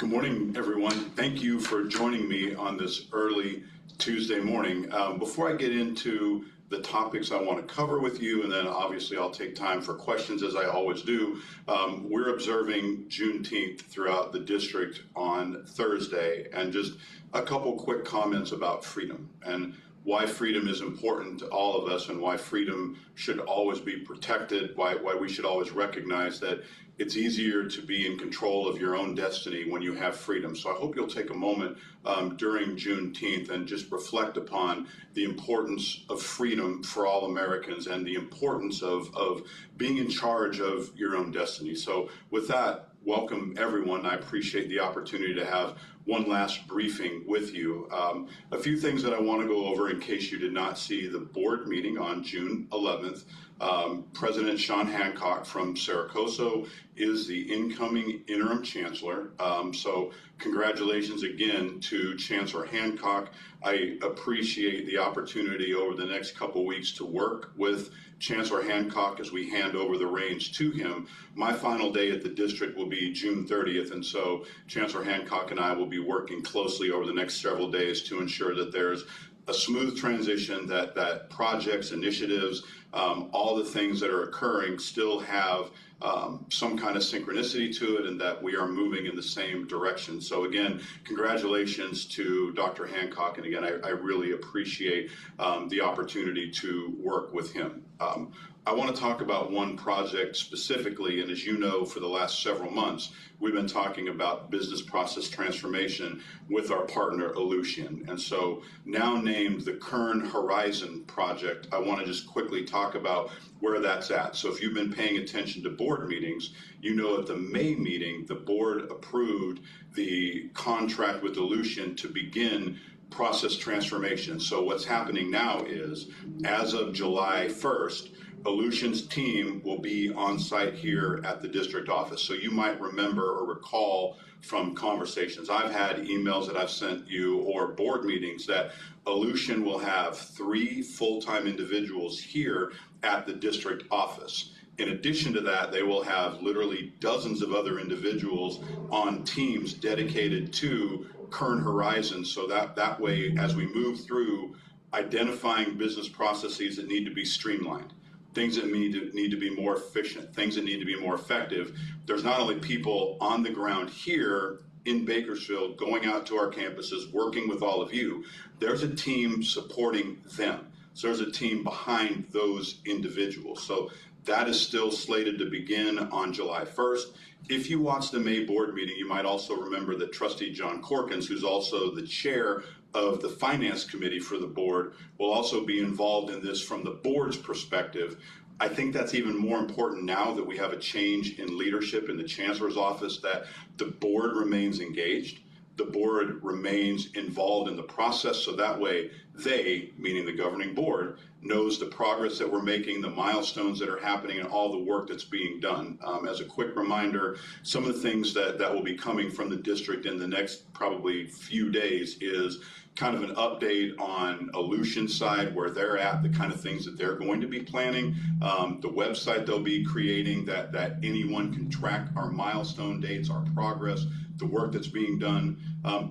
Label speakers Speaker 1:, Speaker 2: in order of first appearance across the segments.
Speaker 1: Good morning, everyone. Thank you for joining me on this early Tuesday morning. Before I get into the topics I want to cover with you, and then obviously I'll take time for questions as I always do, we're observing Juneteenth throughout the district on Thursday, and just a couple quick comments about freedom and why freedom is important to all of us and why freedom should always be protected, why we should always recognize that it's easier to be in control of your own destiny when you have freedom. So I hope you'll take a moment during Juneteenth and just reflect upon the importance of freedom for all Americans and the importance of being in charge of your own destiny. So with that, welcome everyone. I appreciate the opportunity to have one last briefing with you. A few things that I want to go over in case you did not see the board meeting on June 11th. President Sean Hancock from Saracoso is the incoming interim chancellor. So congratulations again to Chancellor Hancock. I appreciate the opportunity over the next couple weeks to work with Chancellor Hancock as we hand over the reins to him. My final day at the district will be June 30th, and so Chancellor Hancock and I will be working closely over the next several days to ensure that there's a smooth transition, that projects, initiatives, all the things that are occurring still have some kind of synchronicity to it, and that we are moving in the same direction. So again, congratulations to Dr. Hancock, and again, I really appreciate the opportunity to work with him. I want to talk about one project specifically, and as you know, for the last several months, we've been talking about business process transformation with our partner Ellucian. And so now named the Kern Horizon Project, I want to just quickly talk about where that's at. So if you've been paying attention to board meetings, you know at the May meeting, the board approved the contract with Ellucian to begin process transformation. So what's happening now is, as of July 1st, Ellucian's team will be on site here at the district office. So you might remember or recall from conversations I've had, emails that I've sent you, or board meetings, that Ellucian will have 3 full-time individuals here at the district office. In addition to that, they will have literally dozens of other individuals on teams dedicated to Kern Horizon, so that way, as we move through identifying business processes that need to be streamlined, things that need to be more efficient, things that need to be more effective, there's not only people on the ground here in Bakersfield going out to our campuses, working with all of you, there's a team supporting them. So there's a team behind those individuals. So that is still slated to begin on July 1st. If you watched the May board meeting, you might also remember that Trustee John Corkins, who's also the chair of the Finance Committee for the board, will also be involved in this from the board's perspective. I think that's even more important now that we have a change in leadership in the Chancellor's office, that the board remains engaged. The board remains involved in the process, so that way they, meaning the governing board, knows the progress that we're making, the milestones that are happening, and all the work that's being done. As a quick reminder, some of the things that will be coming from the district in the next probably few days is kind of an update on Ellucian's side, where they're at, the kind of things that they're going to be planning, the website they'll be creating that anyone can track our milestone dates, our progress, the work that's being done.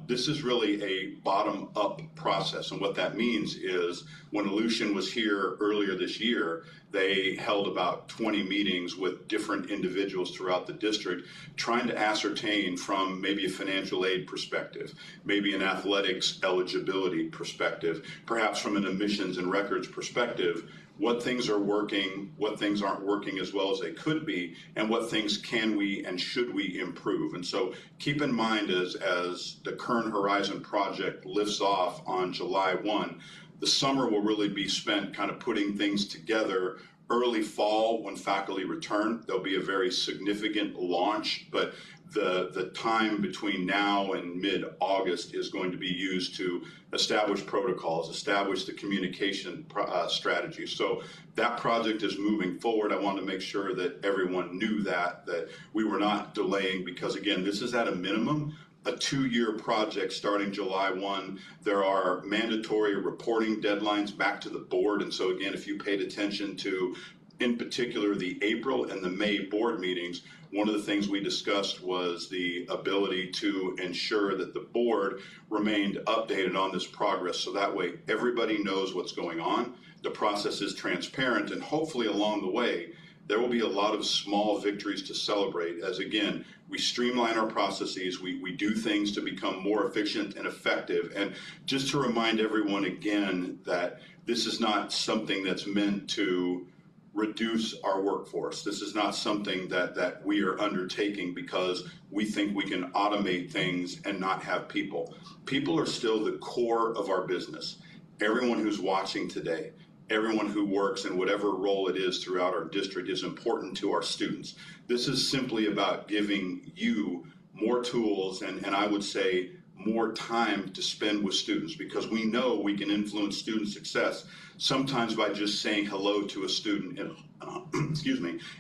Speaker 1: This is really a bottom-up process, and what that means is when Ellucian was here earlier this year, they held about 20 meetings with different individuals throughout the district, trying to ascertain from maybe a financial aid perspective, maybe an athletics eligibility perspective, perhaps from an admissions and records perspective, what things are working, what things aren't working as well as they could be, and what things can we and should we improve. And so keep in mind, as the Kern Horizon project lifts off on July 1, the summer will really be spent kind of putting things together. Early fall, when faculty return, there'll be a very significant launch, but the time between now and mid-August is going to be used to establish protocols, establish the communication strategy. So that project is moving forward. I wanted to make sure that everyone knew that we were not delaying, because again, this is at a minimum a 2-year project starting July 1. There are mandatory reporting deadlines back to the board. And so again, if you paid attention to in particular the April and the May board meetings, one of the things we discussed was the ability to ensure that the board remained updated on this progress, so that way everybody knows what's going on, the process is transparent, and hopefully along the way there will be a lot of small victories to celebrate as, again, we streamline our processes, we do things to become more efficient and effective. And just to remind everyone again that this is not something that's meant to reduce our workforce. This is not something that we are undertaking because we think we can automate things and not have people. People are still the core of our business. Everyone who's watching today, everyone who works in whatever role it is throughout our district is important to our students. This is simply about giving you more tools and I would say more time to spend with students, because we know we can influence student success sometimes by just saying hello to a student in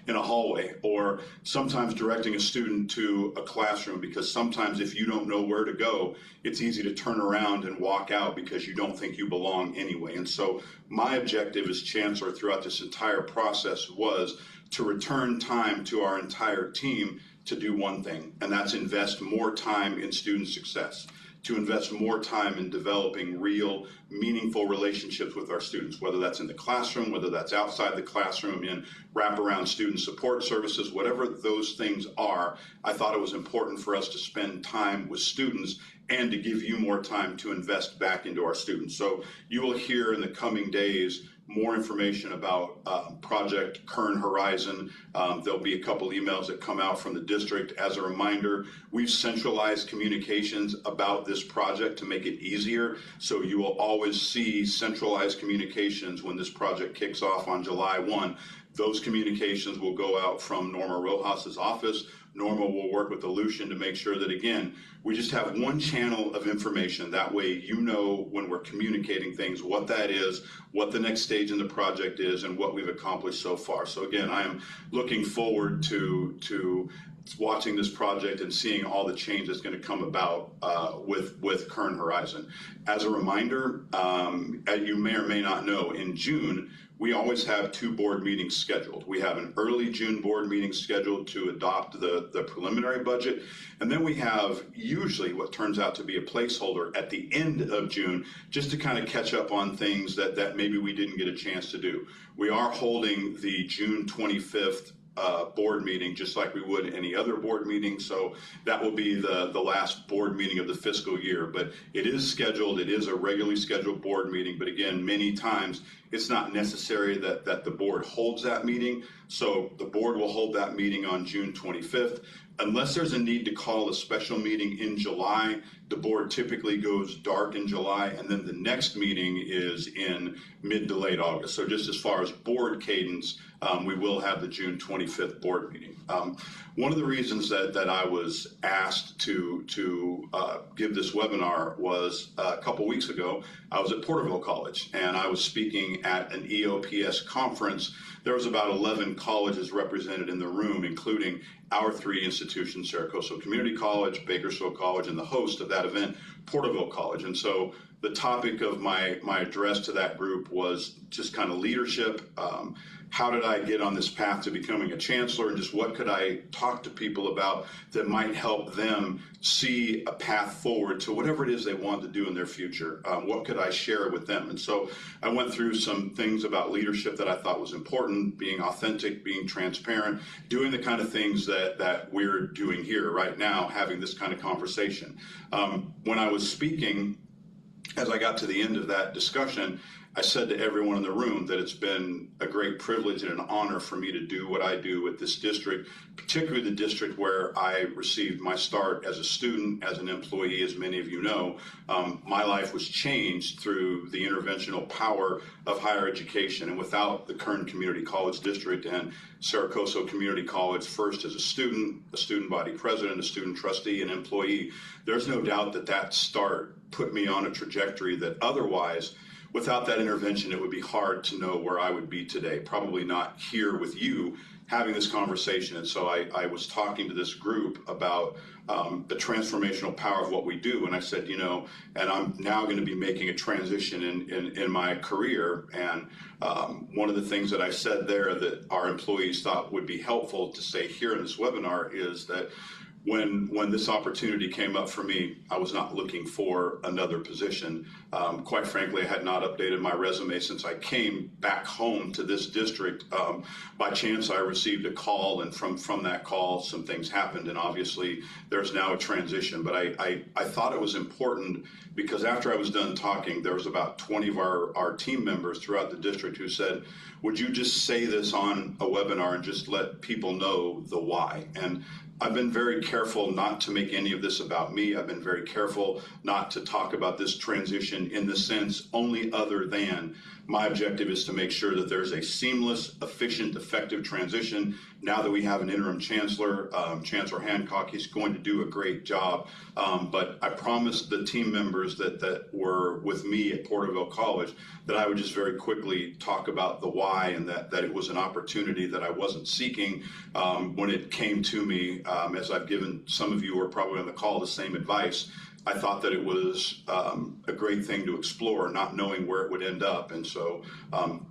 Speaker 1: in a hallway, or sometimes directing a student to a classroom, because sometimes if you don't know where to go, it's easy to turn around and walk out because you don't think you belong anyway. And so my objective as chancellor throughout this entire process was to return time to our entire team to do one thing, and that's invest more time in student success, to invest more time in developing real, meaningful relationships with our students, whether that's in the classroom, whether that's outside the classroom, in wraparound student support services, whatever those things are. I thought it was important for us to spend time with students and to give you more time to invest back into our students. So you will hear in the coming days more information about Project Kern Horizon. There'll be a couple emails that come out from the district. As a reminder, we've centralized communications about this project to make it easier. So you will always see centralized communications when this project kicks off on July 1. Those communications will go out from Norma Rojas's office. Norma will work with Aleutian to make sure that, again, we just have one channel of information. That way you know when we're communicating things, what that is, what the next stage in the project is, and what we've accomplished so far. So again, I am looking forward to watching this project and seeing all the change that's going to come about with Kern Horizon. As a reminder, as you may or may not know, in June, we always have 2 board meetings scheduled. We have an early June board meeting scheduled to adopt the preliminary budget, and then we have usually what turns out to be a placeholder at the end of June just to kind of catch up on things that maybe we didn't get a chance to do. We are holding the June 25th board meeting just like we would any other board meeting, so that will be the last board meeting of the fiscal year. But it is scheduled, it is a regularly scheduled board meeting, but again, many times it's not necessary that the board holds that meeting. So the board will hold that meeting on June 25th. Unless there's a need to call a special meeting in July, the board typically goes dark in July, and then the next meeting is in mid to late August. So just as far as board cadence, we will have the June 25th board meeting. One of the reasons that I was asked to give this webinar was a couple weeks ago. I was at Porterville College, and I was speaking at an EOPS conference. There was about 11 colleges represented in the room, including our 3 institutions, Saracoso Community College, Bakersfield College, and the host of that event, Porterville College. And so the topic of my address to that group was just kind of leadership. How did I get on this path to becoming a chancellor, and just what could I talk to people about that might help them see a path forward to whatever it is they want to do in their future? What could I share with them? And so I went through some things about leadership that I thought was important: being authentic, being transparent, doing the kind of things that we're doing here right now, having this kind of conversation. When I was speaking, as I got to the end of that discussion, I said to everyone in the room that it's been a great privilege and an honor for me to do what I do with this district, particularly the district where I received my start as a student, as an employee. As many of you know, my life was changed through the interventional power of higher education. And without the Kern Community College District and Saracoso Community College, first as a student body president, a student trustee, and employee, there's no doubt that start put me on a trajectory that otherwise, without that intervention, it would be hard to know where I would be today. Probably not here with you having this conversation. And so I was talking to this group about the transformational power of what we do. And I said, and I'm now going to be making a transition in my career. And one of the things that I said there that our employees thought would be helpful to say here in this webinar is that when this opportunity came up for me, I was not looking for another position. Quite frankly, I had not updated my resume since I came back home to this district. By chance, I received a call, and from that call, some things happened, and obviously there's now a transition. But I thought it was important because after I was done talking, there was about 20 of our team members throughout the district who said, would you just say this on a webinar and just let people know the why? And I've been very careful not to make any of this about me. I've been very careful not to talk about this transition in the sense only other than my objective is to make sure that there's a seamless, efficient, effective transition. Now that we have an interim chancellor, Chancellor Hancock, he's going to do a great job. But I promised the team members that were with me at Porterville College that I would just very quickly talk about the why and that it was an opportunity that I wasn't seeking when it came to me. As I've given some of you who are probably on the call the same advice, I thought that it was a great thing to explore, not knowing where it would end up. And so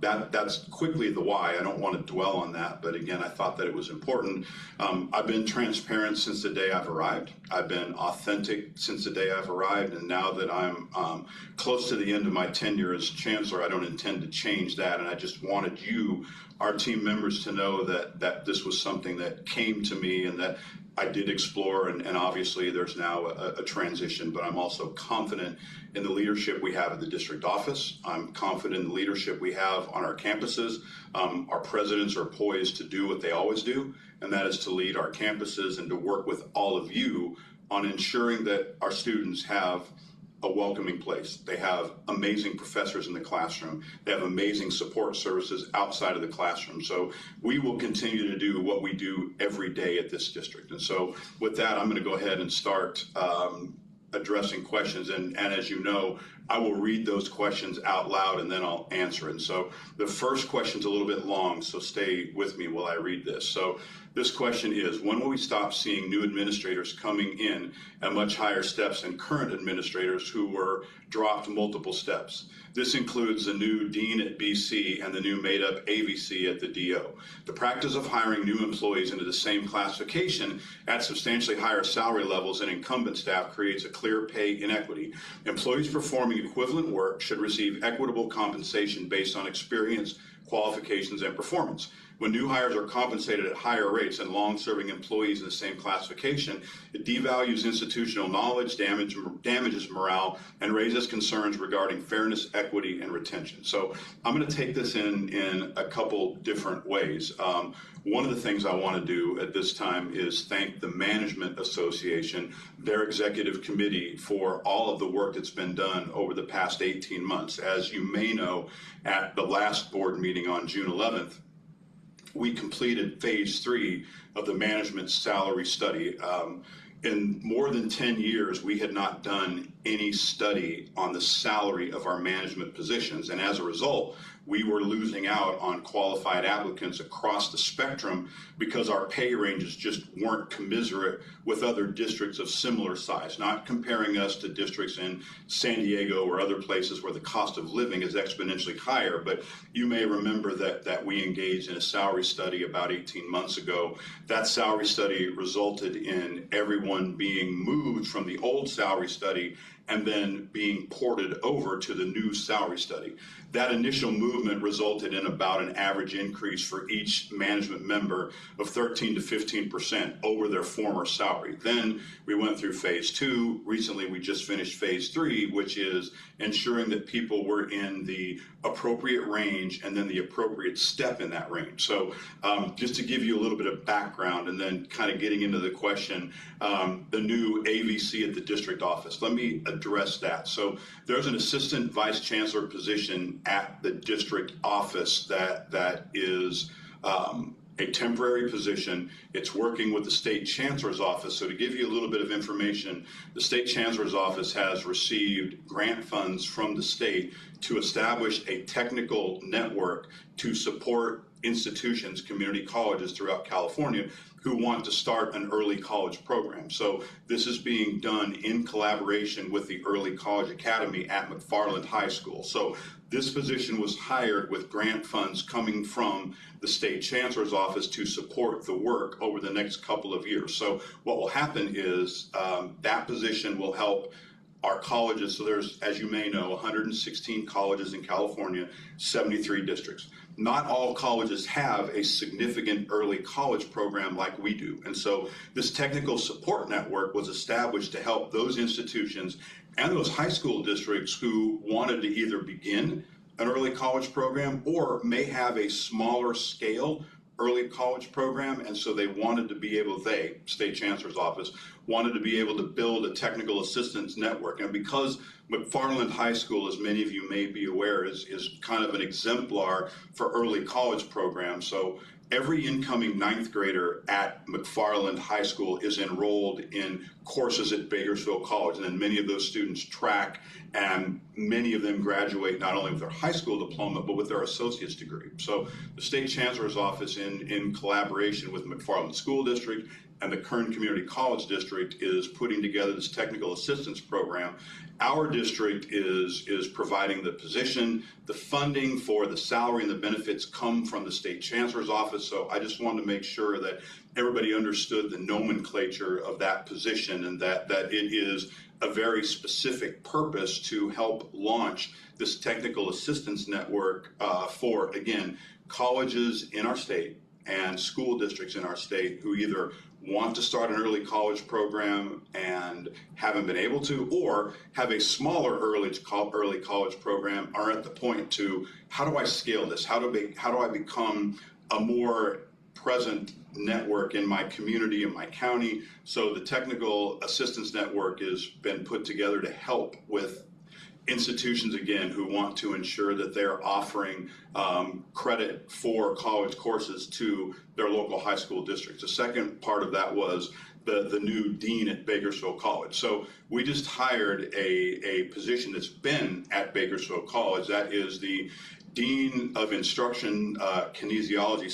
Speaker 1: that's quickly the why. I don't want to dwell on that. But again, I thought that it was important. I've been transparent since the day I've arrived. I've been authentic since the day I've arrived. And now that I'm close to the end of my tenure as chancellor, I don't intend to change that. And I just wanted you, our team members, to know that this was something that came to me and that I did explore, and obviously there's now a transition, but I'm also confident in the leadership we have at the district office. I'm confident in the leadership we have on our campuses. Our presidents are poised to do what they always do, and that is to lead our campuses and to work with all of you on ensuring that our students have a welcoming place. They have amazing professors in the classroom. They have amazing support services outside of the classroom. So we will continue to do what we do every day at this district. And so with that, I'm going to go ahead and start addressing questions. And as you know, I will read those questions out loud and then I'll answer it. And so the first question's a little bit long, so stay with me while I read this. So this question is, when will we stop seeing new administrators coming in at much higher steps than current administrators who were dropped multiple steps? This includes the new dean at BC and the new made-up AVC at the DO. The practice of hiring new employees into the same classification at substantially higher salary levels than incumbent staff creates a clear pay inequity. Employees performing equivalent work should receive equitable compensation based on experience, qualifications, and performance. When new hires are compensated at higher rates than long-serving employees in the same classification, it devalues institutional knowledge, damages morale, and raises concerns regarding fairness, equity, and retention. So I'm going to take this in a couple different ways. One of the things I want to do at this time is thank the Management Association, their executive committee, for all of the work that's been done over the past 18 months. As you may know, at the last board meeting on June 11th, we completed phase 3 of the management salary study. In more than 10 years, we had not done any study on the salary of our management positions. And as a result, we were losing out on qualified applicants across the spectrum because our pay ranges just weren't commensurate with other districts of similar size, not comparing us to districts in San Diego or other places where the cost of living is exponentially higher. But you may remember that we engaged in a salary study about 18 months ago. That salary study resulted in everyone being moved from the old salary study and then being ported over to the new salary study. That initial movement resulted in about an average increase for each management member of 13 to 15% over their former salary. Then we went through phase 2. Recently, we just finished phase 3, which is ensuring that people were in the appropriate range and then the appropriate step in that range. So just to give you a little bit of background and then kind of getting into the question, the new AVC at the district office, let me address that. So there's an assistant vice chancellor position at the district office that is a temporary position. It's working with the state chancellor's office. So to give you a little bit of information, the state chancellor's office has received grant funds from the state to establish a technical network to support institutions, community colleges throughout California who want to start an early college program. So this is being done in collaboration with the Early College Academy at McFarland High School. So this position was hired with grant funds coming from the state chancellor's office to support the work over the next couple of years. So what will happen is that position will help our colleges. So there's, as you may know, 116 colleges in California, 73 districts. Not all colleges have a significant early college program like we do. And so this technical support network was established to help those institutions and those high school districts who wanted to either begin an early college program or may have a smaller scale early college program, and so they wanted to be able, state chancellor's office, wanted to be able to build a technical assistance network. And because McFarland High School, as many of you may be aware, is kind of an exemplar for early college programs. So every incoming ninth grader at McFarland High School is enrolled in courses at Bakersfield College, and then many of those students track, and many of them graduate not only with their high school diploma, but with their associate's degree. So the state chancellor's office, in collaboration with McFarland School District and the Kern Community College District, is putting together this technical assistance program. Our district is providing the position. The funding for the salary and the benefits come from the state chancellor's office. So I just wanted to make sure that everybody understood the nomenclature of that position, and that it is a very specific purpose to help launch this technical assistance network for, again, colleges in our state and school districts in our state who either want to start an early college program and haven't been able to, or have a smaller early college program, are at the point to, how do I scale this? How do I become a more present network in my community, in my county? So the Technical Assistance Network has been put together to help with institutions, again, who want to ensure that they're offering credit for college courses to their local high school districts. The second part of that was the new dean at Bakersfield College. So we just hired a position that's been at Bakersfield College. That is the Dean of Instruction, Kinesiology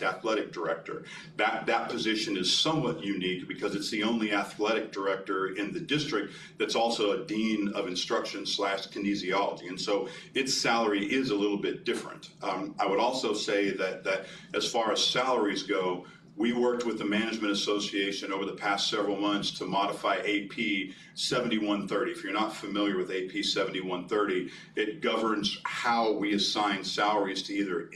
Speaker 1: / Athletic Director. That position is somewhat unique because it's the only athletic director in the district that's also a Dean of Instruction / Kinesiology. And so its salary is a little bit different. I would also say that as far as salaries go, we worked with the Management Association over the past several months to modify AP 7130. If you're not familiar with AP 7130, it governs how we assign salaries to either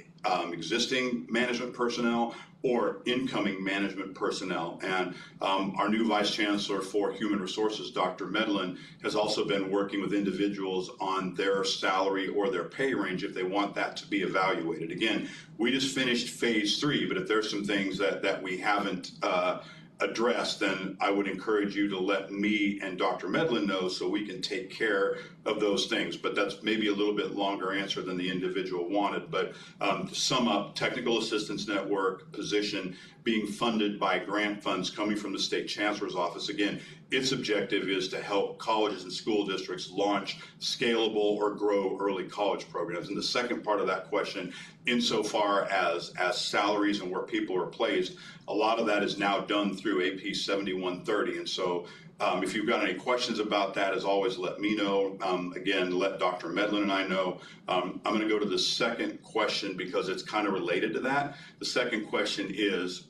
Speaker 1: existing management personnel or incoming management personnel. And our new Vice Chancellor for Human Resources, Dr. Medlin, has also been working with individuals on their salary or their pay range if they want that to be evaluated. Again, we just finished phase 3, but if there's some things that we haven't addressed, then I would encourage you to let me and Dr. Medlin know so we can take care of those things. But that's maybe a little bit longer answer than the individual wanted. But to sum up, Technical Assistance Network position being funded by grant funds coming from the State Chancellor's Office. Again, its objective is to help colleges and school districts launch scalable or grow early college programs. And the second part of that question, insofar as salaries and where people are placed, a lot of that is now done through AP 7130. And so if you've got any questions about that, as always, let me know. Again, let Dr. Medlin and I know. I'm going to go to the second question because it's kind of related to that. The second question is,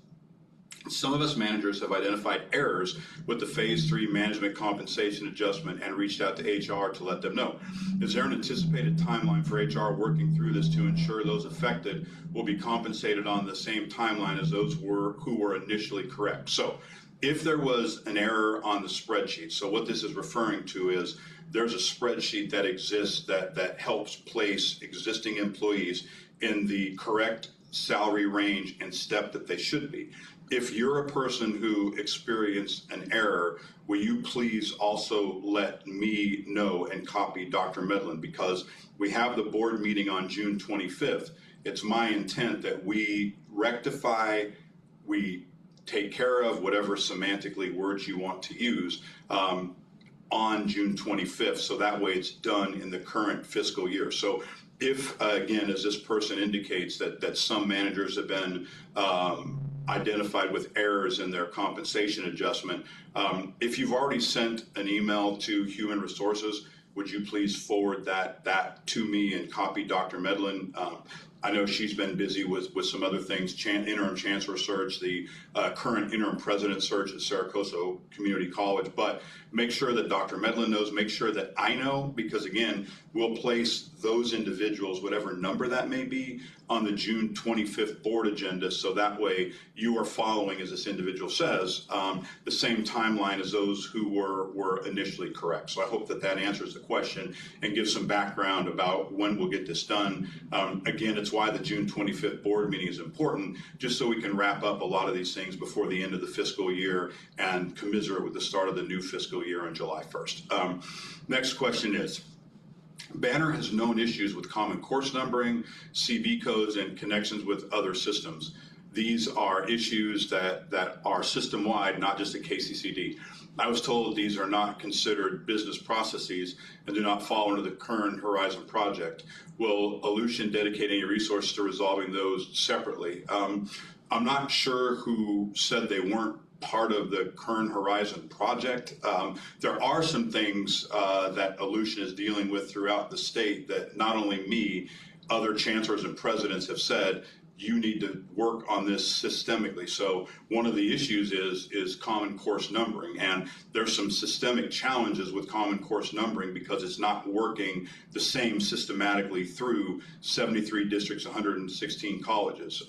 Speaker 1: some of us managers have identified errors with the phase 3 management compensation adjustment and reached out to HR to let them know. Is there an anticipated timeline for HR working through this to ensure those affected will be compensated on the same timeline as those who were initially correct? So if there was an error on the spreadsheet, so what this is referring to is there's a spreadsheet that exists that helps place existing employees in the correct salary range and step that they should be. If you're a person who experienced an error, will you please also let me know and copy Dr. Medlin, because we have the board meeting on June 25th. It's my intent that we rectify, we take care of whatever semantically words you want to use on June 25th, so that way it's done in the current fiscal year. So if, again, as this person indicates, that some managers have been identified with errors in their compensation adjustment, if you've already sent an email to Human Resources, would you please forward that to me and copy Dr. Medlin? I know she's been busy with some other things, interim chancellor search, the current interim president search at Saracoso Community College, but make sure that Dr. Medlin knows, make sure that I know, because again, we'll place those individuals, whatever number that may be, on the June 25th board agenda, so that way you are following, as this individual says, the same timeline as those who were initially correct. So I hope that answers the question and gives some background about when we'll get this done. Again, it's why the June 25th board meeting is important, just so we can wrap up a lot of these things before the end of the fiscal year and commiserate with the start of the new fiscal year on July 1st. Next question is, Banner has known issues with common course numbering, CB codes, and connections with other systems. These are issues that are system-wide, not just at KCCD. I was told these are not considered business processes and do not fall under the current Horizon project. Will Aleutian dedicate any resources to resolving those separately? I'm not sure who said they weren't part of the current Horizon project. There are some things that Aleutian is dealing with throughout the state that not only me, other chancellors and presidents have said, you need to work on this systemically. So one of the issues is common course numbering, and there's some systemic challenges with common course numbering because it's not working the same systematically through 73 districts, 116 colleges.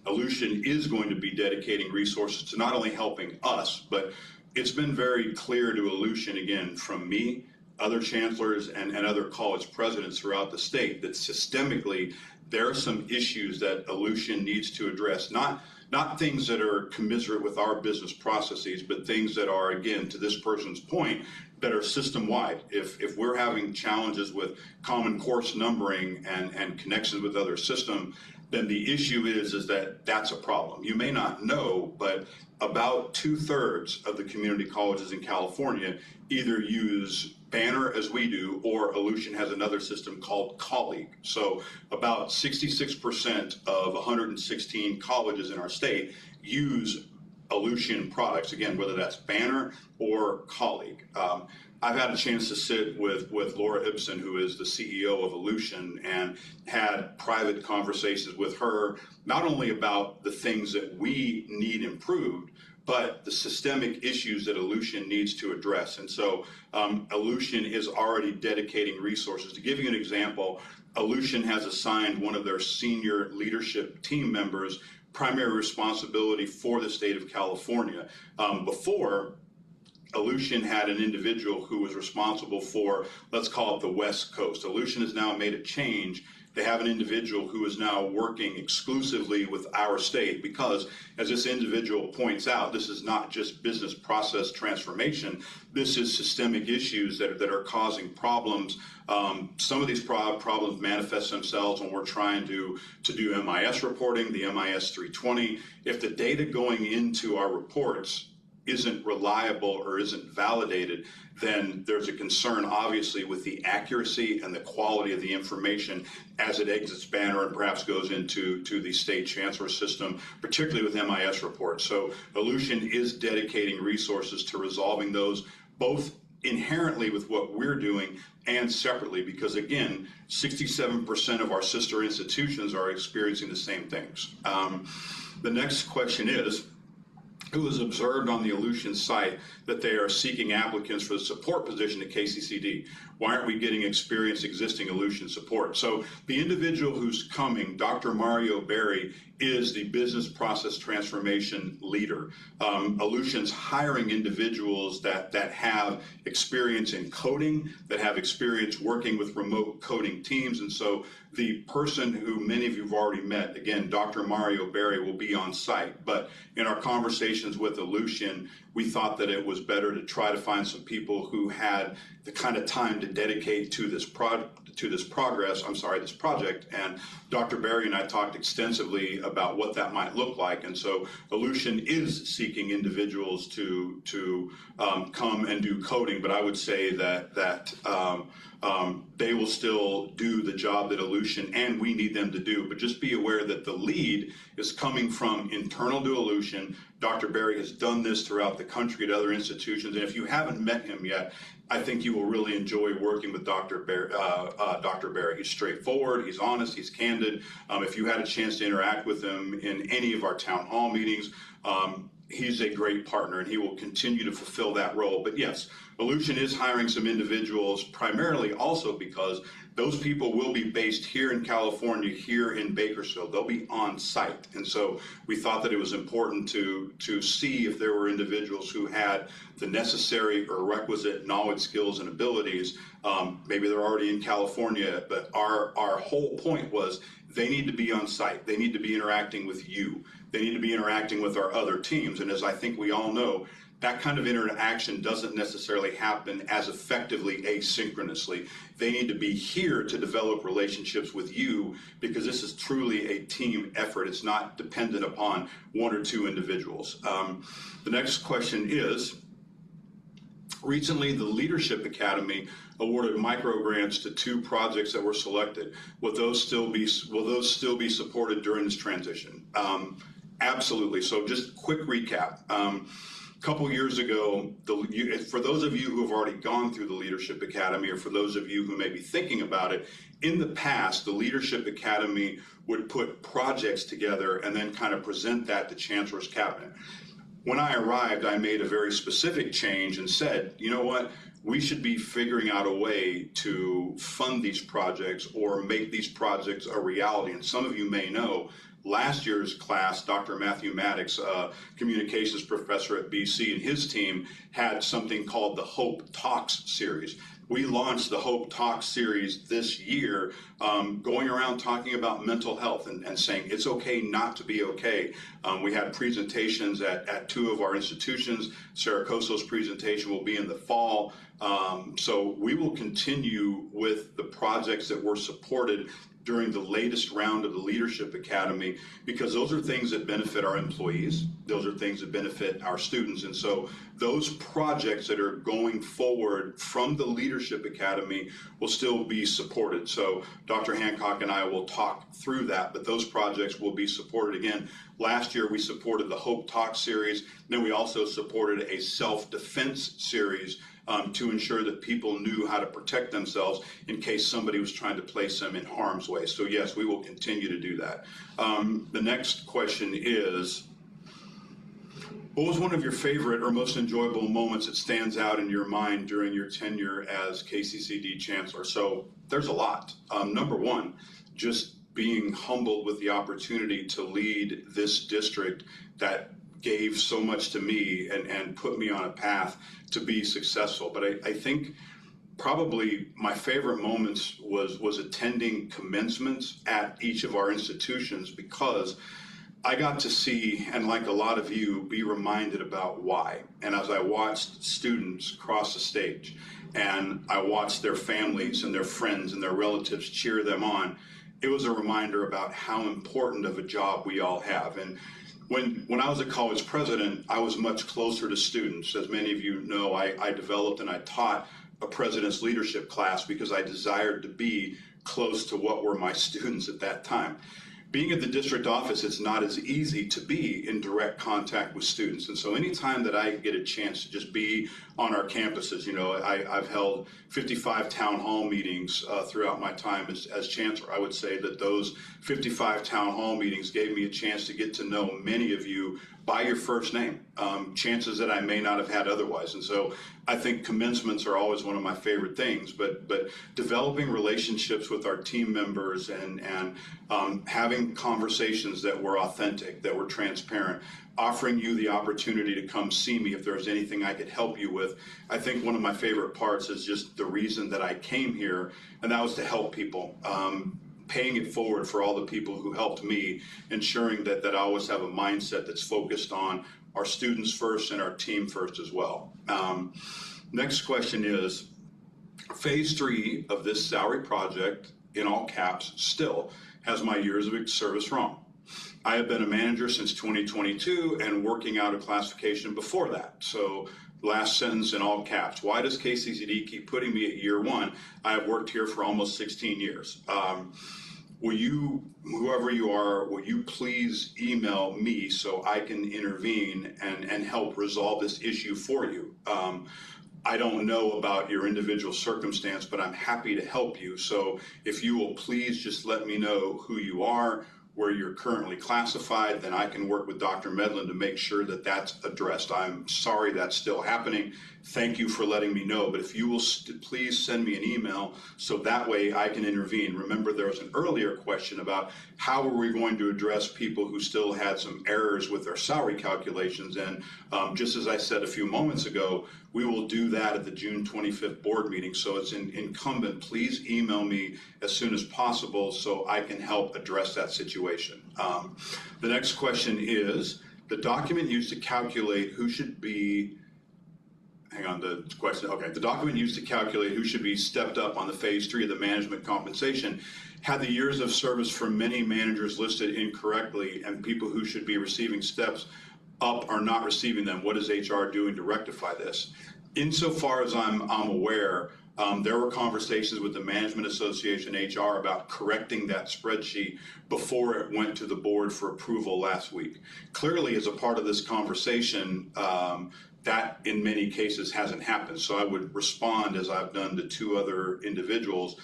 Speaker 1: Aleutian is going to be dedicating resources to not only helping us, but it's been very clear to Aleutian, again, from me, other chancellors, and other college presidents throughout the state, that systemically there are some issues that Aleutian needs to address, not things that are commiserate with our business processes, but things that are, again, to this person's point, that are system-wide. If we're having challenges with common course numbering and connections with other systems, then the issue is that that's a problem. You may not know, but about 2/3 of the community colleges in California either use Banner as we do, or Aleutian has another system called Colleague. So about 66% of 116 colleges in our state use Aleutian products, again, whether that's Banner or Colleague. I've had a chance to sit with Laura Ibsen, who is the CEO of Aleutian, and had private conversations with her, not only about the things that we need improved, but the systemic issues that Aleutian needs to address. And so Aleutian is already dedicating resources. To give you an example, Aleutian has assigned one of their senior leadership team members primary responsibility for the state of California. Before, Aleutian had an individual who was responsible for, let's call it the West Coast. Aleutian has now made a change. They have an individual who is now working exclusively with our state because, as this individual points out, this is not just business process transformation. This is systemic issues that are causing problems. Some of these problems manifest themselves when we're trying to do MIS reporting, the MIS 320. If the data going into our reports isn't reliable or isn't validated, then there's a concern, obviously, with the accuracy and the quality of the information as it exits Banner and perhaps goes into the state chancellor system, particularly with MIS reports. So Aleutian is dedicating resources to resolving those, both inherently with what we're doing and separately, because again, 67% of our sister institutions are experiencing the same things. The next question is, it was observed on the Aleutian site that they are seeking applicants for the support position at KCCD. Why aren't we getting experienced existing Aleutian support? So the individual who's coming, Dr. Mario Berry, is the business process transformation leader. Aleutian's hiring individuals that have experience in coding, that have experience working with remote coding teams. And so the person who many of you have already met, again, Dr. Mario Berry, will be on site. But in our conversations with Aleutian, we thought that it was better to try to find some people who had the kind of time to dedicate to this project. And Dr. Berry and I talked extensively about what that might look like. And so Aleutian is seeking individuals to come and do coding, but I would say that they will still do the job that Aleutian and we need them to do. But just be aware that the lead is coming from internal to Aleutian. Dr. Berry has done this throughout the country at other institutions. And if you haven't met him yet, I think you will really enjoy working with Dr. Berry. He's straightforward, he's honest, he's candid. If you had a chance to interact with him in any of our town hall meetings, he's a great partner, and he will continue to fulfill that role. But yes, Aleutian is hiring some individuals, primarily also because those people will be based here in California, here in Bakersfield. They'll be on site. And so we thought that it was important to see if there were individuals who had the necessary or requisite knowledge, skills, and abilities. Maybe they're already in California, but our whole point was they need to be on site. They need to be interacting with you. They need to be interacting with our other teams. And as I think we all know, that kind of interaction doesn't necessarily happen as effectively asynchronously. They need to be here to develop relationships with you because this is truly a team effort. It's not dependent upon one or two individuals. The next question is, recently the Leadership Academy awarded micro grants to 2 projects that were selected. Will those still be supported during this transition? Absolutely. So just quick recap. A couple years ago, for those of you who have already gone through the Leadership Academy, or for those of you who may be thinking about it, in the past, the Leadership Academy would put projects together and then kind of present that to Chancellor's Cabinet. When I arrived, I made a very specific change and said, you know what, we should be figuring out a way to fund these projects or make these projects a reality. And some of you may know, last year's class, Dr. Matthew Maddox, communications professor at BC, and his team had something called the Hope Talks series. We launched the Hope Talks series this year, going around talking about mental health and saying it's okay not to be okay. We had presentations at 2 of our institutions. Saracoso's presentation will be in the fall. So we will continue with the projects that were supported during the latest round of the Leadership Academy, because those are things that benefit our employees. Those are things that benefit our students. And so those projects that are going forward from the Leadership Academy will still be supported. So Dr. Hancock and I will talk through that, but those projects will be supported. Again, last year we supported the Hope Talk series. Then we also supported a self-defense series to ensure that people knew how to protect themselves in case somebody was trying to place them in harm's way. So yes, we will continue to do that. The next question is, what was one of your favorite or most enjoyable moments that stands out in your mind during your tenure as KCCD Chancellor? So there's a lot. Number one, just being humbled with the opportunity to lead this district that gave so much to me and put me on a path to be successful. But I think probably my favorite moments was attending commencements at each of our institutions, because I got to see, and like a lot of you, be reminded about why. And as I watched students cross the stage and I watched their families and their friends and their relatives cheer them on, it was a reminder about how important of a job we all have. And when I was a college president, I was much closer to students. As many of you know, I developed and I taught a president's leadership class because I desired to be close to what were my students at that time. Being at the district office, it's not as easy to be in direct contact with students. And so anytime that I get a chance to just be on our campuses, you know, I've held 55 town hall meetings throughout my time as chancellor. I would say that those 55 town hall meetings gave me a chance to get to know many of you by your first name, chances that I may not have had otherwise. And so I think commencements are always one of my favorite things, but developing relationships with our team members and having conversations that were authentic, that were transparent, offering you the opportunity to come see me if there's anything I could help you with. I think one of my favorite parts is just the reason that I came here, and that was to help people. Paying it forward for all the people who helped me, ensuring that I always have a mindset that's focused on our students first and our team first as well. Next question is, Phase 3 of this salary project, in all caps, still has my years of service wrong. I have been a manager since 2022 and working out a classification before that. So last sentence in all caps. Why does KCCD keep putting me at year 1? I have worked here for almost 16 years. Will you, whoever you are, will you please email me so I can intervene and help resolve this issue for you? I don't know about your individual circumstance, but I'm happy to help you. So if you will please just let me know who you are, where you're currently classified, then I can work with Dr. Medlin to make sure that that's addressed. I'm sorry that's still happening. Thank you for letting me know, but if you will please send me an email so that way I can intervene. Remember, there was an earlier question about how are we going to address people who still had some errors with their salary calculations, and just as I said a few moments ago, we will do that at the June 25th board meeting. So it's incumbent, please email me as soon as possible so I can help address that situation. The next question is, the document used to calculate who should be, the document used to calculate who should be stepped up on the phase 3 of the management compensation had the years of service for many managers listed incorrectly, and people who should be receiving steps up are not receiving them. What is HR doing to rectify this? Insofar as I'm aware, there were conversations with the Management Association HR about correcting that spreadsheet before it went to the board for approval last week. Clearly, as a part of this conversation, that in many cases hasn't happened. So I would respond as I've done to 2 other individuals.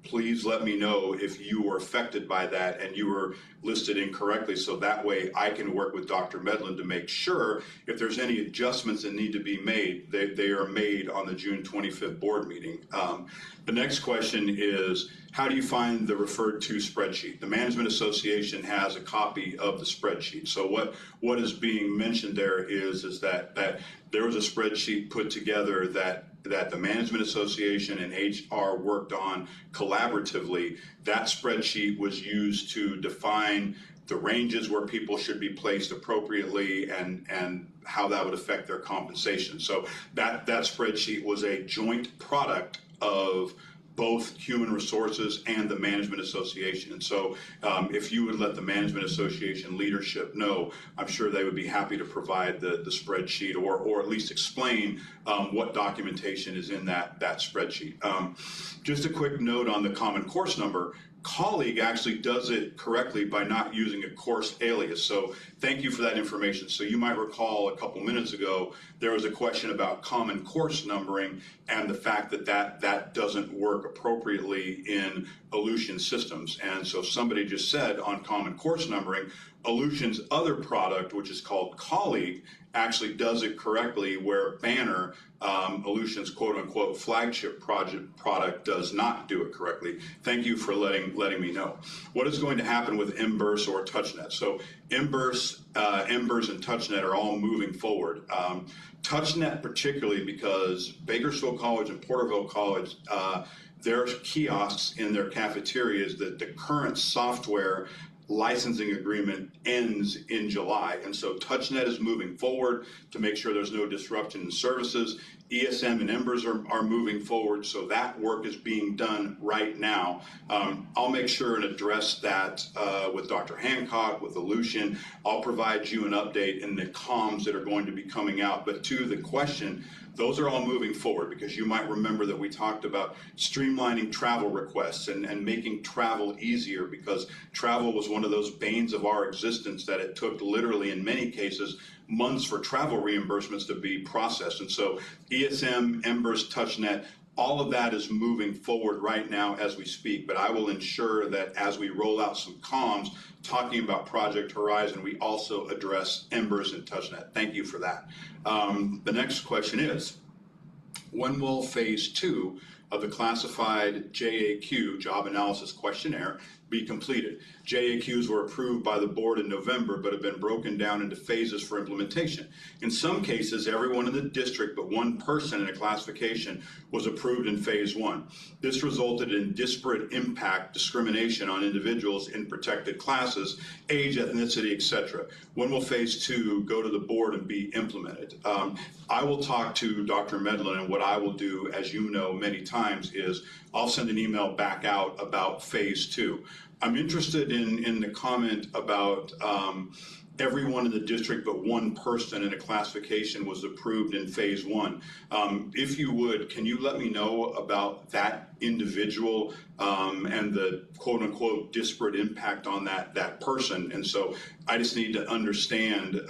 Speaker 1: Please let me know if you were affected by that and you were listed incorrectly, so that way I can work with Dr. Medlin to make sure if there's any adjustments that need to be made, they are made on the June 25th board meeting. The next question is, how do you find the referred to spreadsheet? The Management Association has a copy of the spreadsheet. So what is being mentioned there is that there was a spreadsheet put together that the Management Association and HR worked on collaboratively. That spreadsheet was used to define the ranges where people should be placed appropriately and how that would affect their compensation. So that spreadsheet was a joint product of both Human Resources and the Management Association. And so if you would let the Management Association leadership know, I'm sure they would be happy to provide the spreadsheet or at least explain what documentation is in that spreadsheet. Just a quick note on the common course number. Colleague actually does it correctly by not using a course alias. So thank you for that information. So you might recall a couple minutes ago, there was a question about common course numbering and the fact that doesn't work appropriately in Aleutian systems. And so somebody just said on common course numbering, Aleutian's other product, which is called Colleague, actually does it correctly, where Banner, Aleutian's quote-unquote flagship product, does not do it correctly. Thank you for letting me know. What is going to happen with MBURS or TouchNet? So MBURS and TouchNet are all moving forward. TouchNet particularly because Bakersfield College and Porterville College, their kiosks in their cafeterias, that the current software licensing agreement ends in July. And so TouchNet is moving forward to make sure there's no disruption in services. ESM and MBURS are moving forward, so that work is being done right now. I'll make sure and address that with Dr. Hancock, with Aleutian. I'll provide you an update in the comms that are going to be coming out. But to the question, those are all moving forward because you might remember that we talked about streamlining travel requests and making travel easier, because travel was one of those banes of our existence that it took literally in many cases months for travel reimbursements to be processed. And so ESM, MBURS, TouchNet, all of that is moving forward right now as we speak, but I will ensure that as we roll out some comms talking about Project Horizon, we also address MBURS and TouchNet. Thank you for that. The next question is, when will phase 2 of the classified JAQ, Job Analysis Questionnaire, be completed. JAQs were approved by the board in November, but have been broken down into phases for implementation. In some cases, everyone in the district but one person in a classification was approved in phase one. This resulted in disparate impact discrimination on individuals in protected classes, age, ethnicity, etc. When will phase two go to the board and be implemented? I will talk to Dr. Medlin, and what I will do, as you know many times, is I'll send an email back out about phase two. I'm interested in the comment about everyone in the district but one person in a classification was approved in phase one. If you would, can you let me know about that individual and the quote unquote disparate impact on that person? And so I just need to understand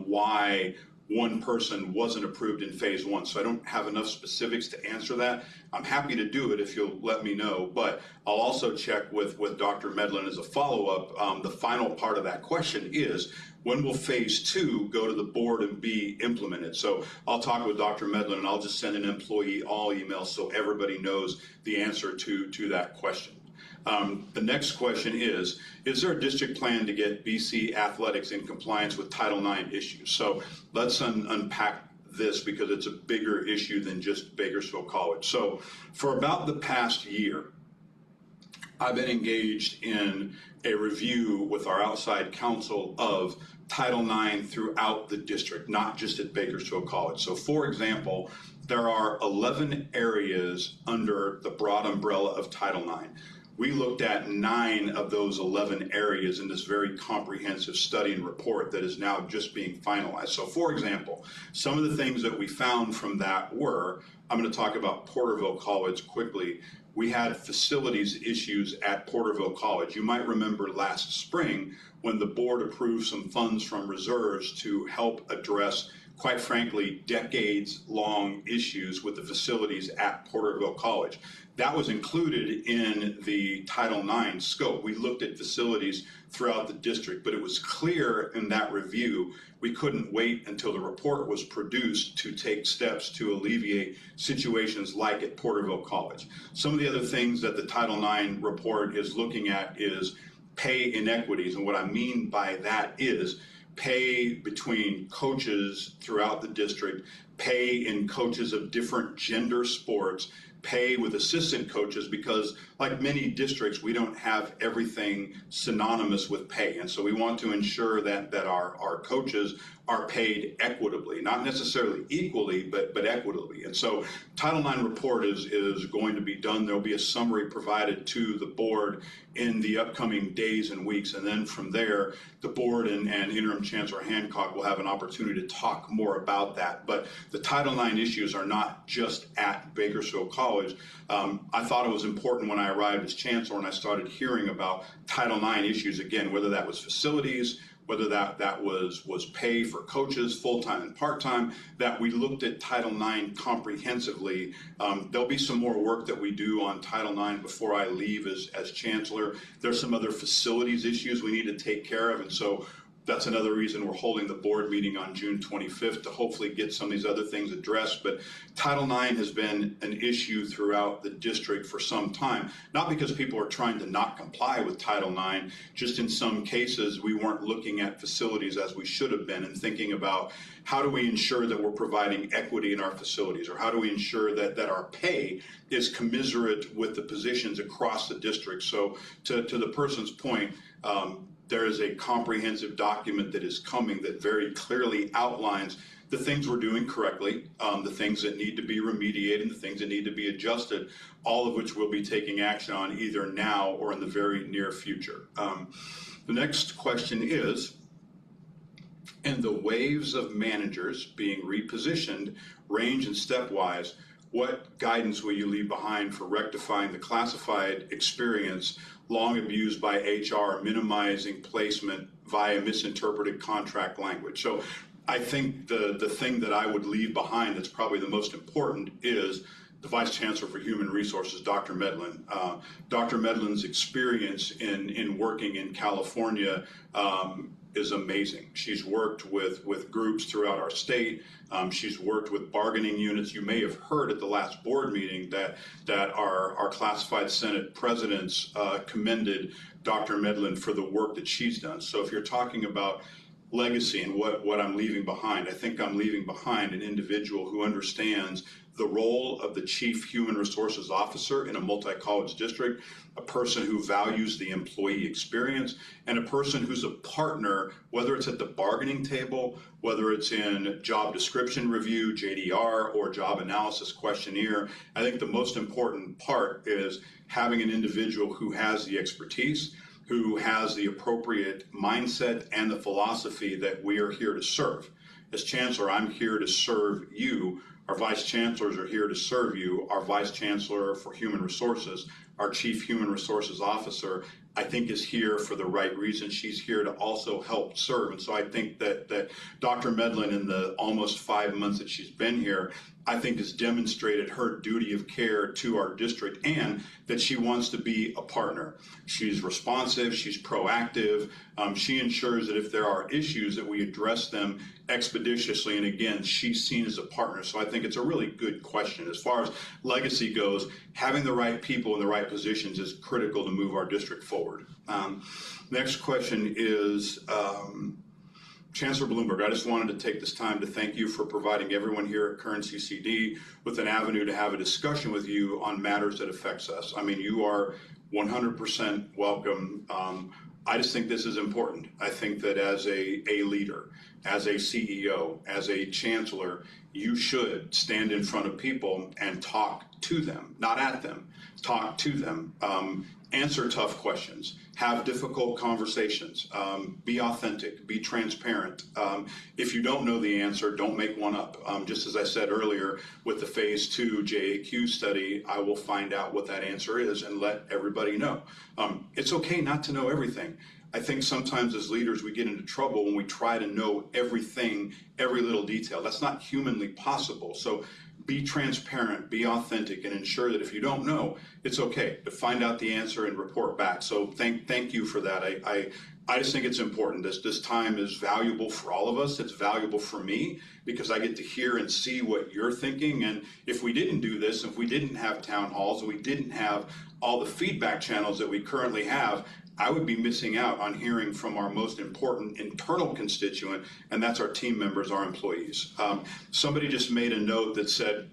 Speaker 1: why one person wasn't approved in phase one. So I don't have enough specifics to answer that. I'm happy to do it if you'll let me know, but I'll also check with Dr. Medlin as a follow-up. The final part of that question is, when will phase two go to the board and be implemented? So I'll talk with Dr. Medlin, and I'll just send an employee all email so everybody knows the answer to that question. The next question is there a district plan to get BC athletics in compliance with Title IX issues? So let's unpack this because it's a bigger issue than just Bakersfield College. So for about the past year, I've been engaged in a review with our outside counsel of Title IX throughout the district, not just at Bakersfield College. So for example, there are 11 areas under the broad umbrella of Title IX. We looked at 9 of those 11 areas in this very comprehensive study and report that is now just being finalized. So for example, some of the things that we found from that were, I'm going to talk about Porterville College quickly. We had facilities issues at Porterville College. You might remember last spring when the board approved some funds from reserves to help address, quite frankly, decades-long issues with the facilities at Porterville College. That was included in the Title IX scope. We looked at facilities throughout the district, but it was clear in that review we couldn't wait until the report was produced to take steps to alleviate situations like at Porterville College. Some of the other things that the Title IX report is looking at is pay inequities, and what I mean by that is pay between coaches throughout the district, pay in coaches of different gender sports, pay with assistant coaches, because like many districts, we don't have everything synonymous with pay. And so we want to ensure that our coaches are paid equitably, not necessarily equally, but equitably. And so Title IX report is going to be done. There'll be a summary provided to the board in the upcoming days and weeks. And then from there, the board and Interim Chancellor Hancock will have an opportunity to talk more about that. But the Title IX issues are not just at Bakersfield College. I thought it was important when I arrived as chancellor and I started hearing about Title IX issues again, whether that was facilities, whether that was pay for coaches, full-time and part-time, that we looked at Title IX comprehensively. There'll be some more work that we do on Title IX before I leave as chancellor. There's some other facilities issues we need to take care of, and so that's another reason we're holding the board meeting on June 25th to hopefully get some of these other things addressed. But Title IX has been an issue throughout the district for some time, not because people are trying to not comply with Title IX, just in some cases we weren't looking at facilities as we should have been and thinking about how do we ensure that we're providing equity in our facilities, or how do we ensure that our pay is commensurate with the positions across the district. So to the person's point, there is a comprehensive document that is coming that very clearly outlines the things we're doing correctly, the things that need to be remediated, the things that need to be adjusted, all of which we'll be taking action on either now or in the very near future. The next question is, in the waves of managers being repositioned, range and stepwise, what guidance will you leave behind for rectifying the classified experience long abused by HR, minimizing placement via misinterpreted contract language? So I think the thing that I would leave behind that's probably the most important is the Vice Chancellor for Human Resources, Dr. Medlin. Dr. Medlin's experience in working in California is amazing. She's worked with groups throughout our state. She's worked with bargaining units. You may have heard at the last board meeting that our classified Senate presidents commended Dr. Medlin for the work that she's done. So if you're talking about legacy and what I'm leaving behind, I think I'm leaving behind an individual who understands the role of the Chief Human Resources Officer in a multi-college district, a person who values the employee experience, and a person who's a partner, whether it's at the bargaining table, whether it's in job description review, JDR, or job analysis questionnaire. I think the most important part is having an individual who has the expertise, who has the appropriate mindset and the philosophy that we are here to serve. As Chancellor, I'm here to serve you. Our Vice Chancellors are here to serve you. Our Vice Chancellor for Human Resources, our Chief Human Resources Officer, I think is here for the right reason. She's here to also help serve. And so I think that Dr. Medlin, in the almost 5 months that she's been here, I think has demonstrated her duty of care to our district and that she wants to be a partner. She's responsive, she's proactive. She ensures that if there are issues that we address them expeditiously. And again, she's seen as a partner. So I think it's a really good question. As far as legacy goes, having the right people in the right positions is critical to move our district forward. Next question is, Chancellor Bloomberg, I just wanted to take this time to thank you for providing everyone here at Kern CCD with an avenue to have a discussion with you on matters that affects us. I mean, you are 100% welcome. I just think this is important. I think that as a leader, as a CEO, as a chancellor, you should stand in front of people and talk to them, not at them, talk to them, answer tough questions, have difficult conversations, be authentic, be transparent. If you don't know the answer, don't make one up. Just as I said earlier, with the phase 2 JAQ study, I will find out what that answer is and let everybody know. It's okay not to know everything. I think sometimes as leaders we get into trouble when we try to know everything, every little detail. That's not humanly possible. So be transparent, be authentic, and ensure that if you don't know, it's okay to find out the answer and report back. So thank you for that. I just think it's important. This time is valuable for all of us. It's valuable for me because I get to hear and see what you're thinking. And if we didn't do this, if we didn't have town halls, and we didn't have all the feedback channels that we currently have, I would be missing out on hearing from our most important internal constituent, and that's our team members, our employees. Somebody just made a note that said,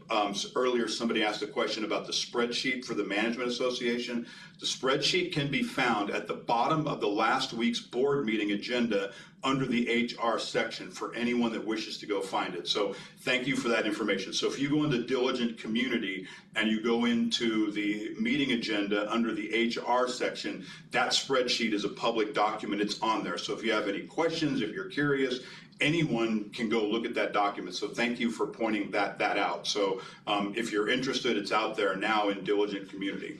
Speaker 1: earlier somebody asked a question about the spreadsheet for the Management Association. The spreadsheet can be found at the bottom of the last week's board meeting agenda under the HR section for anyone that wishes to go find it. So thank you for that information. So if you go into Diligent Community and you go into the meeting agenda under the HR section, that spreadsheet is a public document. It's on there. So if you have any questions, if you're curious, anyone can go look at that document. So thank you for pointing that out. So if you're interested, it's out there now in Diligent Community.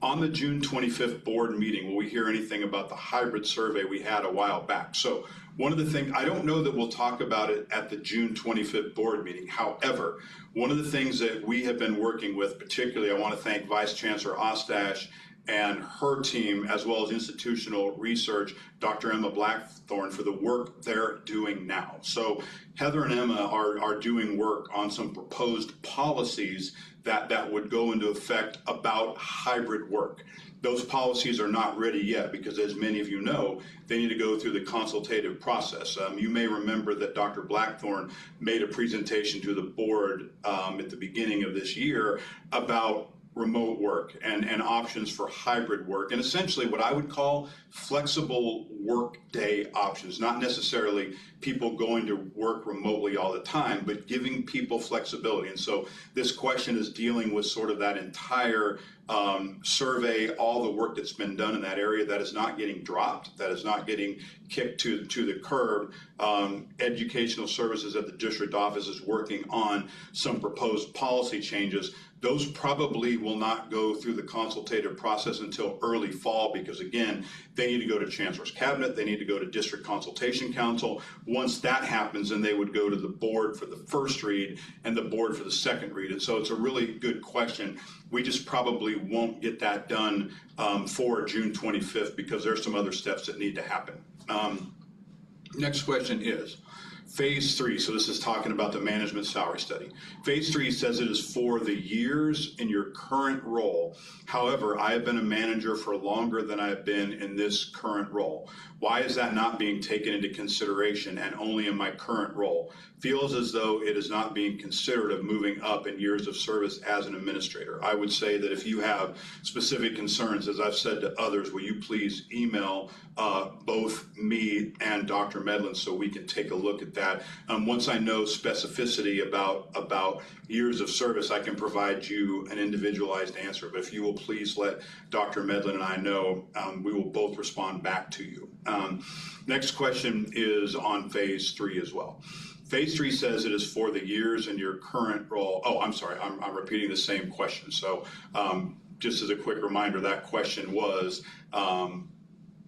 Speaker 1: On the June 25th board meeting, will we hear anything about the hybrid survey we had a while back? So one of the things, I don't know that we'll talk about it at the June 25th board meeting. However, one of the things that we have been working with, particularly, I want to thank Vice Chancellor Ostash and her team, as well as institutional research, Dr. Emma Blackthorne, for the work they're doing now. So Heather and Emma are doing work on some proposed policies that would go into effect about hybrid work. Those policies are not ready yet because, as many of you know, they need to go through the consultative process. You may remember that Dr. Blackthorne made a presentation to the board at the beginning of this year about remote work and options for hybrid work, and essentially what I would call flexible work day options, not necessarily people going to work remotely all the time, but giving people flexibility. And so this question is dealing with sort of that entire survey, all the work that's been done in that area that is not getting dropped, that is not getting kicked to the curb. Educational Services at the district office is working on some proposed policy changes. Those probably will not go through the consultative process until early fall because, again, they need to go to Chancellor's Cabinet, they need to go to District Consultation Council. Once that happens, then they would go to the board for the first read and the board for the second read. And so it's a really good question. We just probably won't get that done for June 25th because there's some other steps that need to happen. Next question is, Phase 3, so this is talking about the management salary study. Phase 3 says it is for the years in your current role. However, I have been a manager for longer than I have been in this current role. Why is that not being taken into consideration and only in my current role? Feels as though it is not being considered of moving up in years of service as an administrator. I would say that if you have specific concerns, as I've said to others, will you please email both me and Dr. Medlin so we can take a look at that. Once I know specificity about years of service, I can provide you an individualized answer. But if you will please let Dr. Medlin and I know, we will both respond back to you. Next question is on Phase 3 as well. Phase 3 says it is for the years in your current role. Oh, I'm sorry, I'm repeating the same question. So just as a quick reminder, that question was,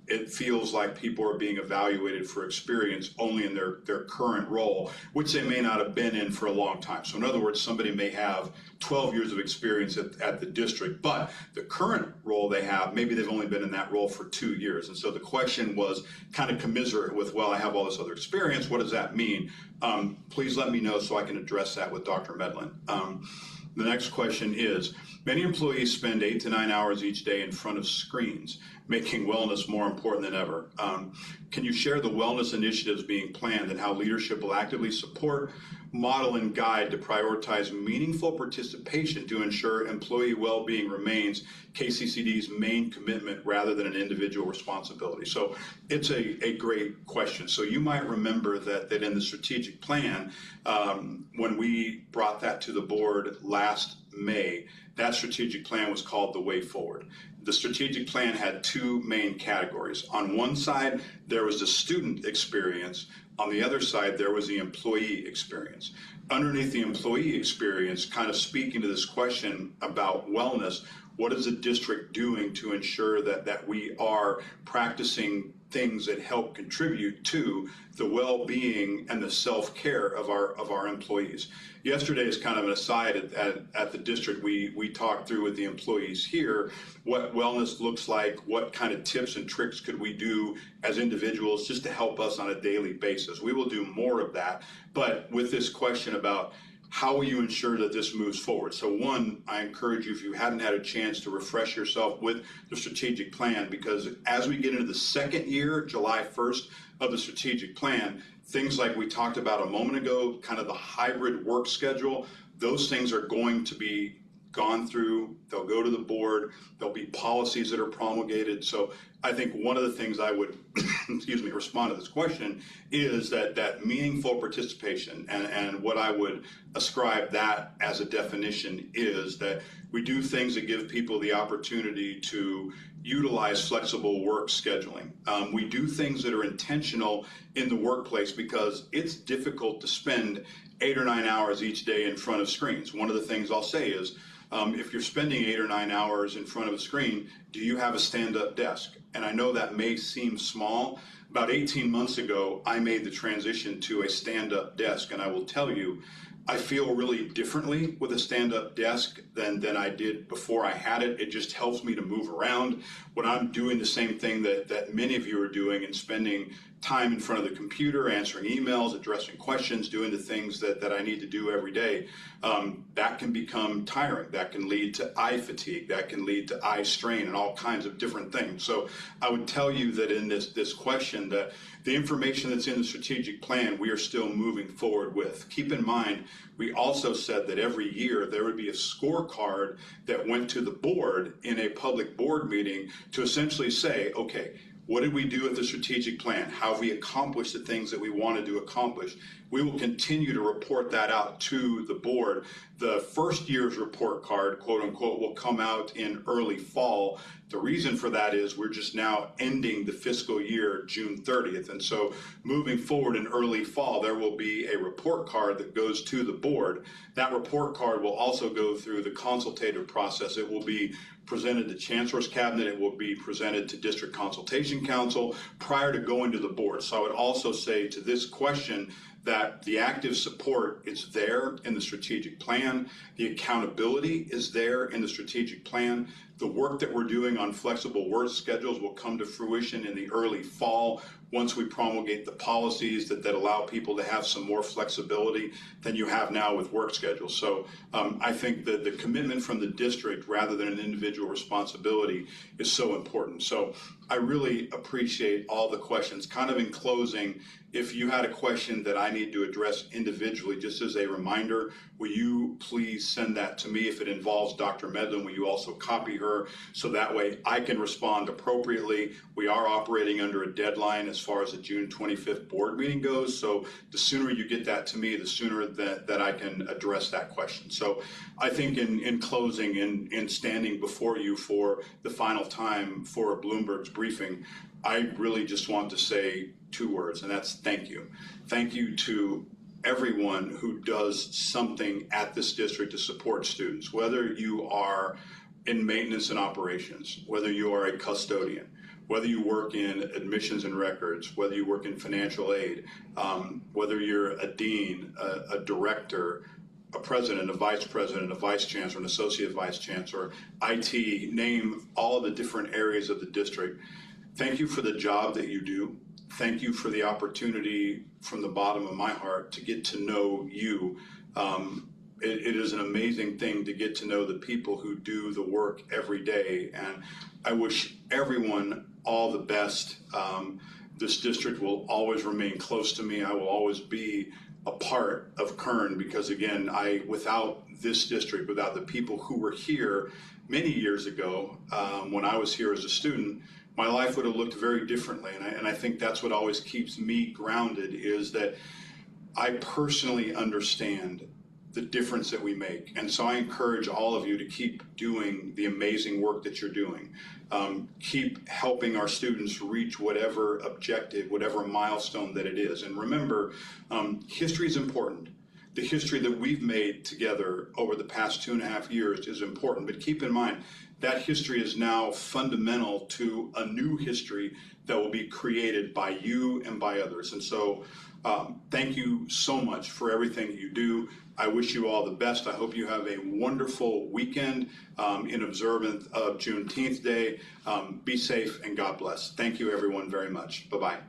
Speaker 1: it feels like people are being evaluated for experience only in their current role, which they may not have been in for a long time. So in other words, somebody may have 12 years of experience at the district, but the current role they have, maybe they've only been in that role for 2 years. And so the question was kind of commiserate with, well, I have all this other experience. What does that mean? Please let me know so I can address that with Dr. Medlin. The next question is, many employees spend 8 to 9 hours each day in front of screens, making wellness more important than ever. Can you share the wellness initiatives being planned and how leadership will actively support, model, and guide to prioritize meaningful participation to ensure employee well-being remains KCCD's main commitment rather than an individual responsibility? So it's a great question. So you might remember that in the strategic plan, when we brought that to the board last May, that strategic plan was called The Way Forward. The strategic plan had 2 main categories. On one side, there was the student experience. On the other side, there was the employee experience. Underneath the employee experience, kind of speaking to this question about wellness, what is the district doing to ensure that we are practicing things that help contribute to the well-being and the self-care of our employees? Yesterday, is kind of an aside at the district, we talked through with the employees here what wellness looks like, what kind of tips and tricks could we do as individuals just to help us on a daily basis. We will do more of that, but with this question about how will you ensure that this moves forward? So one, I encourage you, if you hadn't had a chance, to refresh yourself with the strategic plan, because as we get into the second year, July 1st, of the strategic plan, things like we talked about a moment ago, kind of the hybrid work schedule, those things are going to be gone through. They'll go to the board. There'll be policies that are promulgated. So I think one of the things I would, respond to this question is that meaningful participation, and what I would ascribe that as a definition is that we do things that give people the opportunity to utilize flexible work scheduling. We do things that are intentional in the workplace because it's difficult to spend 8 or 9 hours each day in front of screens. One of the things I'll say is, if you're spending 8 or 9 hours in front of a screen, do you have a stand-up desk? And I know that may seem small. About 18 months ago, I made the transition to a stand-up desk, and I will tell you, I feel really differently with a stand-up desk than I did before I had it. It just helps me to move around. When I'm doing the same thing that many of you are doing and spending time in front of the computer, answering emails, addressing questions, doing the things that I need to do every day, that can become tiring. That can lead to eye fatigue. That can lead to eye strain and all kinds of different things. So I would tell you that in this question, that the information that's in the strategic plan, we are still moving forward with. Keep in mind, we also said that every year there would be a scorecard that went to the board in a public board meeting to essentially say, okay, what did we do with the strategic plan? How have we accomplished the things that we wanted to accomplish? We will continue to report that out to the board. The first year's report card, quote unquote, will come out in early fall. The reason for that is we're just now ending the fiscal year June 30th. And so moving forward in early fall, there will be a report card that goes to the board. That report card will also go through the consultative process. It will be presented to Chancellor's Cabinet. It will be presented to District Consultation Council prior to going to the board. So I would also say to this question that the active support is there in the strategic plan. The accountability is there in the strategic plan. The work that we're doing on flexible work schedules will come to fruition in the early fall once we promulgate the policies that allow people to have some more flexibility than you have now with work schedules. So I think that the commitment from the district rather than an individual responsibility is so important. So I really appreciate all the questions. Kind of in closing, if you had a question that I need to address individually, just as a reminder, will you please send that to me? If it involves Dr. Medlin, will you also copy her so that way I can respond appropriately? We are operating under a deadline as far as the June 25th board meeting goes. So the sooner you get that to me, the sooner that I can address that question. So I think in closing, in standing before you for the final time for Bloomberg's briefing, I really just want to say two words, and that's thank you. Thank you to everyone who does something at this district to support students, whether you are in maintenance and operations, whether you are a custodian, whether you work in admissions and records, whether you work in financial aid, whether you're a dean, a director, a president, a vice chancellor, an associate vice chancellor, IT, name all of the different areas of the district. Thank you for the job that you do. Thank you for the opportunity from the bottom of my heart to get to know you. It is an amazing thing to get to know the people who do the work every day, and I wish everyone all the best. This district will always remain close to me. I will always be a part of Kern because, again, without this district, without the people who were here many years ago when I was here as a student, my life would have looked very differently. And I think that's what always keeps me grounded, is that I personally understand the difference that we make. And so I encourage all of you to keep doing the amazing work that you're doing. Keep helping our students reach whatever objective, whatever milestone that it is. And remember, history is important. The history that we've made together over the past 2.5 years is important, but keep in mind that history is now fundamental to a new history that will be created by you and by others. And so thank you so much for everything that you do. I wish you all the best. I hope you have a wonderful weekend in observance of Juneteenth Day. Be safe and God bless. Thank you everyone very much. Bye-bye.